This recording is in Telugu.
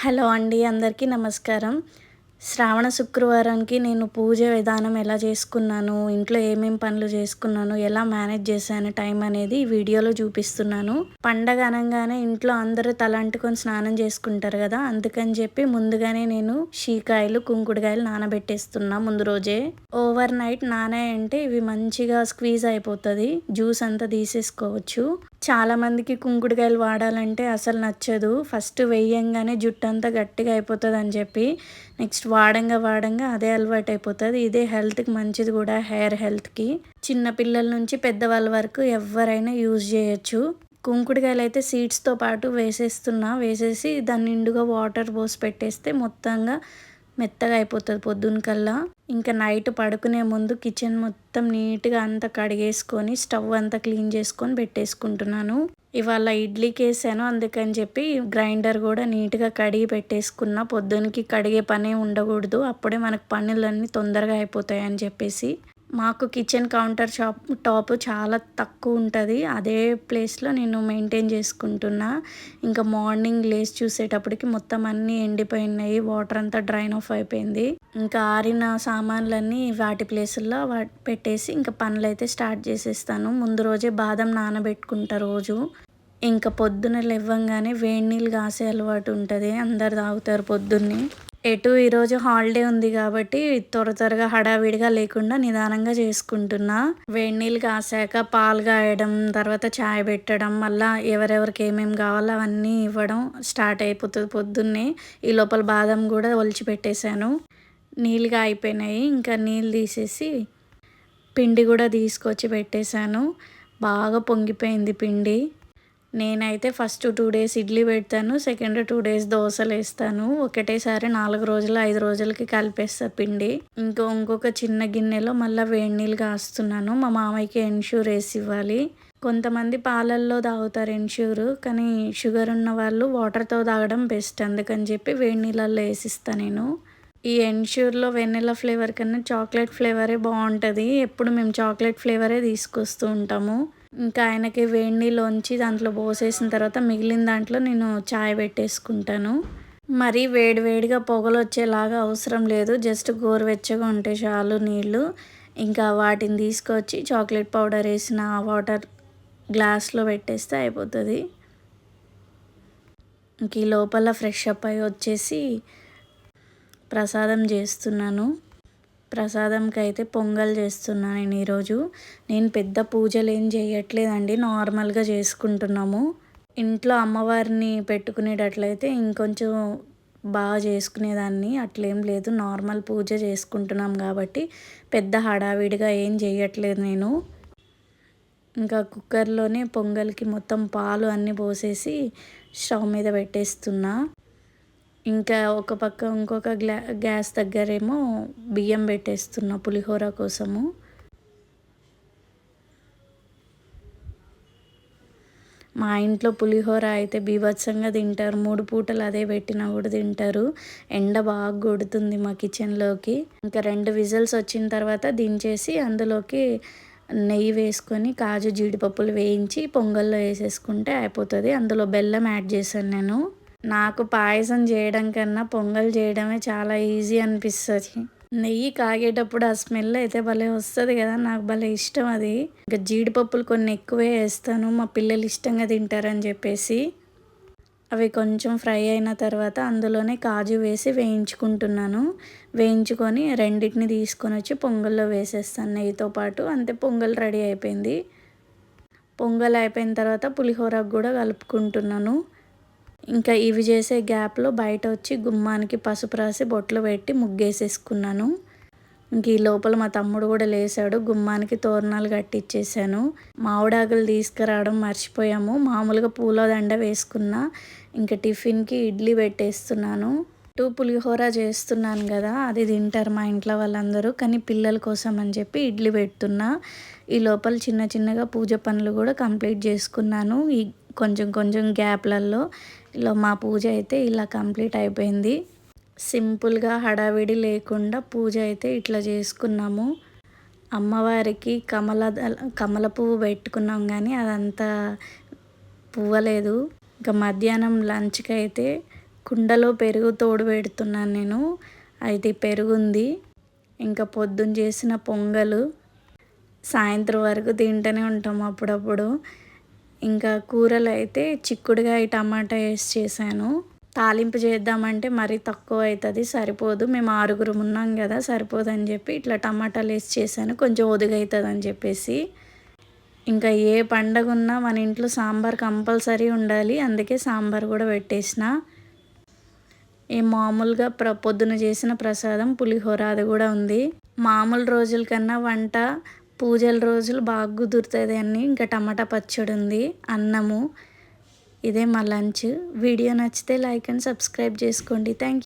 హలో అండి. అందరికీ నమస్కారం. శ్రావణ శుక్రవారానికి నేను పూజ విధానం ఎలా చేసుకున్నాను, ఇంట్లో ఏమేం పనులు చేసుకున్నాను, ఎలా మేనేజ్ చేశాను టైం అనేది ఈ వీడియోలో చూపిస్తున్నాను. పండగ అనంగానే ఇంట్లో అందరూ తలంటుకొని స్నానం చేసుకుంటారు కదా! అందుకని చెప్పి ముందుగానే నేను షీకాయలు, కుంకుడుకాయలు నానబెట్టేస్తున్నా ముందు రోజే. ఓవర్ నైట్ నానాయంటే ఇవి మంచిగా స్క్వీజ్ అయిపోతుంది. జ్యూస్ అంతా తీసేసుకోవచ్చు. చాలామందికి కుంకుడుకాయలు వాడాలంటే అసలు నచ్చదు. ఫస్ట్ వేయంగానే జుట్టు అంతా గట్టిగా అయిపోతుంది అని చెప్పి నెక్స్ట్ వాడంగా అదే అలవాటు అయిపోతుంది. ఇదే హెల్త్కి మంచిది కూడా, హెయిర్ హెల్త్కి. చిన్నపిల్లల నుంచి పెద్దవాళ్ళ వరకు ఎవరైనా యూజ్ చేయొచ్చు. కుంకుడుకాయలు అయితే సీడ్స్తో పాటు వేసేసి దాన్ని నిండుగా వాటర్ పోసి పెట్టేస్తే మొత్తంగా మెత్తగా అయిపోతుంది పొద్దున్న కల్లా. ఇంకా నైట్ పడుకునే ముందు కిచెన్ మొత్తం నీట్గా అంతా కడిగేసుకొని స్టవ్ అంతా క్లీన్ చేసుకొని పెట్టేసుకుంటున్నాను. ఇవాళ ఇడ్లీకి వేసాను, అందుకని చెప్పి గ్రైండర్ కూడా నీట్గా కడిగి పెట్టేసుకున్నా. పొద్దునకి కడిగే పనే ఉండకూడదు, అప్పుడే మనకు పనులన్నీ తొందరగా అయిపోతాయి అని చెప్పేసి. మాకు కిచెన్ కౌంటర్ టాప్ చాలా తక్కువ ఉంటుంది. అదే ప్లేస్లో నేను మెయింటైన్ చేసుకుంటున్నా. ఇంకా మార్నింగ్ లేచి చూసేటప్పటికి మొత్తం అన్నీ ఎండిపోయినాయి, వాటర్ అంతా డ్రైన్ ఆఫ్ అయిపోయింది. ఇంకా ఆరిన సామాన్లన్నీ వాటి ప్లేసుల్లో పెట్టేసి ఇంకా పనులు అయితే స్టార్ట్ చేసేస్తాను. ముందు రోజే బాదం నానబెట్టుకుంటా రోజు. ఇంకా పొద్దున లేవగానే వేడి నీళ్ళు కాసే అలవాటు ఉంటుంది, అందరు తాగుతారు పొద్దున్నే. ఎటు ఈరోజు హాలిడే ఉంది కాబట్టి త్వరగా హడావిడిగా లేకుండా నిదానంగా చేసుకుంటున్నా. వేడి నీళ్ళు కాసాక పాలు కాయడం, తర్వాత చాయ్ పెట్టడం, మళ్ళీ ఎవరెవరికి ఏమేమి కావాలో అవన్నీ ఇవ్వడం స్టార్ట్ అయిపోతుంది పొద్దున్నే. ఈ లోపల బాదం కూడా ఒలిచి పెట్టేశాను. నీళ్ళు కాగిపోయినాయి, ఇంకా నీళ్ళు తీసేసి పిండి కూడా తీసుకొచ్చి పెట్టేశాను. బాగా పొంగిపోయింది పిండి. నేనైతే ఫస్ట్ 2 days ఇడ్లీ పెడతాను, సెకండ్ 2 days దోశలు వేస్తాను. ఒకటేసారి 4 రోజులు 5 రోజులకి కలిపేస్తా పిండి. ఇంకొక చిన్న గిన్నెలో మళ్ళీ వేడి నీళ్ళు కాస్తున్నాను. మా మామయ్యకి ఎన్ష్యూర్ వేసి ఇవ్వాలి. కొంతమంది పాలల్లో తాగుతారు ఎన్ష్యూర్, కానీ షుగర్ ఉన్న వాళ్ళు వాటర్తో తాగడం బెస్ట్. అందుకని చెప్పి వేడి నీళ్ళల్లో వేసిస్తాను నేను. ఈ ఎన్ష్యూర్లో వెనిలా ఫ్లేవర్ కన్నా చాక్లెట్ ఫ్లేవరే బాగుంటుంది. ఎప్పుడు మేము చాక్లెట్ ఫ్లేవరే తీసుకొస్తూ ఉంటాము. ఇంకా ఆయనకి వేడి నీళ్ళొంచి దాంట్లో పోసేసిన తర్వాత మిగిలిన దాంట్లో నేను చాయ్ పెట్టేసుకుంటాను. మరీ వేడివేడిగా పొగలు వచ్చేలాగా అవసరం లేదు, జస్ట్ గోరువెచ్చగా ఉంటే చాలు నీళ్ళు. ఇంకా వాటిని తీసుకొచ్చి చాక్లెట్ పౌడర్ వేసిన వాటర్ గ్లాస్లో పెట్టేస్తే అయిపోతుంది. ఇంక ఈ లోపల ఫ్రెష్ అప్ అయ్యి వచ్చేసి ప్రసాదం చేస్తున్నాను. ప్రసాదంకి అయితే పొంగల్ చేస్తున్నాను నేను ఈరోజు. నేను పెద్ద పూజలు ఏం చేయట్లేదండి, నార్మల్గా చేసుకుంటున్నాము. ఇంట్లో అమ్మవారిని పెట్టుకునేటట్లయితే ఇంకొంచెం బాగా చేసుకునేదాన్ని. అట్లేం లేదు, నార్మల్ పూజ చేసుకుంటున్నాం కాబట్టి పెద్ద హడావిడిగా ఏం చేయట్లేదు నేను. ఇంకా కుక్కర్లోనే పొంగల్కి మొత్తం పాలు అన్నీ పోసేసి స్టవ్ మీద పెట్టేస్తున్నా. ఇంకా ఒక పక్క ఇంకొక గ్యాస్ దగ్గరేమో బియ్యం పెట్టేస్తున్నా పులిహోర కోసము. మా ఇంట్లో పులిహోర అయితే బీభత్సంగా తింటారు. 3 పూటలు అదే పెట్టినా కూడా తింటారు. ఎండ బాగా కొడుతుంది మా కిచెన్లోకి. ఇంకా 2 విజిల్స్ వచ్చిన తర్వాత దించేసి అందులోకి నెయ్యి వేసుకొని కాజు జీడిపప్పులు వేయించి పొంగల్లో వేసేసుకుంటే అయిపోతుంది. అందులో బెల్లం యాడ్ చేశాను నేను. నాకు పాయసం చేయడం కన్నా పొంగల్ చేయడమే చాలా ఈజీ అనిపిస్తుంది. నెయ్యి కాగేటప్పుడు ఆ స్మెల్ అయితే భలే వస్తుంది కదా, నాకు భలే ఇష్టం అది. ఇంకా జీడిపప్పులు కొన్ని ఎక్కువే వేస్తాను, మా పిల్లలు ఇష్టంగా తింటారని చెప్పేసి. అవి కొంచెం ఫ్రై అయిన తర్వాత అందులోనే కాజు వేసి వేయించుకుంటున్నాను. వేయించుకొని రెండింటిని తీసుకొని వచ్చి పొంగల్లో వేసేస్తాను నెయ్యితో పాటు. అంతే, పొంగల్ రెడీ అయిపోయింది. పొంగల్ అయిపోయిన తర్వాత పులిహోరకు కూడా కలుపుకుంటున్నాను. ఇంకా ఇవి చేసే గ్యాప్లో బయట వచ్చి గుమ్మానికి పసుపు రాసి బొట్లు పెట్టి ముగ్గేసేసుకున్నాను. ఇంక ఈ లోపల మా తమ్ముడు కూడా లేచాడు, గుమ్మానికి తోరణాలు కట్టించేసాను. మామిడాకులు తీసుకురావడం మర్చిపోయాము, మామూలుగా పూల దండ వేసుకున్నా. ఇంకా టిఫిన్కి ఇడ్లీ పెట్టేస్తున్నాను. పులిహోర చేస్తున్నాను కదా, అది తింటారు మా ఇంట్లో వాళ్ళందరూ, కానీ పిల్లల కోసం అని చెప్పి ఇడ్లీ పెడుతున్నా. ఈ లోపల చిన్నగా పూజ పనులు కూడా కంప్లీట్ చేసుకున్నాను. ఈ కొంచెం గ్యాప్లలో ఇలా మా పూజ అయితే ఇలా కంప్లీట్ అయిపోయింది. సింపుల్గా హడావిడి లేకుండా పూజ అయితే ఇట్లా చేసుకున్నాము. అమ్మవారికి కమల పువ్వు పెట్టుకున్నాం, కానీ అదంతా పువ్వలేదు. ఇంకా మధ్యాహ్నం లంచ్కి అయితే కుండలో పెరుగు తోడు పెడుతున్నాను నేను. అయితే పెరుగుంది. ఇంకా పొద్దున చేసిన పొంగలు సాయంత్రం వరకు తింటూనే ఉంటాం అప్పుడప్పుడు. ఇంకా కూరలు అయితే చిక్కుడుగాయ టమాటా వేసి చేశాను. తాలింపు చేద్దామంటే మరీ తక్కువ అవుతుంది, సరిపోదు. మేము 6 ఉన్నాం కదా, సరిపోదని చెప్పి ఇట్లా టమాటాలు వేసి చేశాను, కొంచెం ఒదుగవుతుంది అని చెప్పేసి. ఇంకా ఏ పండగ ఉన్నా మన ఇంట్లో సాంబార్ కంపల్సరీ ఉండాలి, అందుకే సాంబార్ కూడా పెట్టేసిన. మామూలుగా పొద్దున చేసిన ప్రసాదం పులిహోర అది కూడా ఉంది. మామూలు రోజుల కన్నా వంట పూజల రోజులు బాగా కుదురుతుంది అని ఇంకా టమాటా పచ్చడి ఉంది, అన్నము. ఇదే మా లంచ్. వీడియో నచ్చితే లైక్ అండ్ సబ్స్క్రైబ్ చేసుకోండి. Thank you.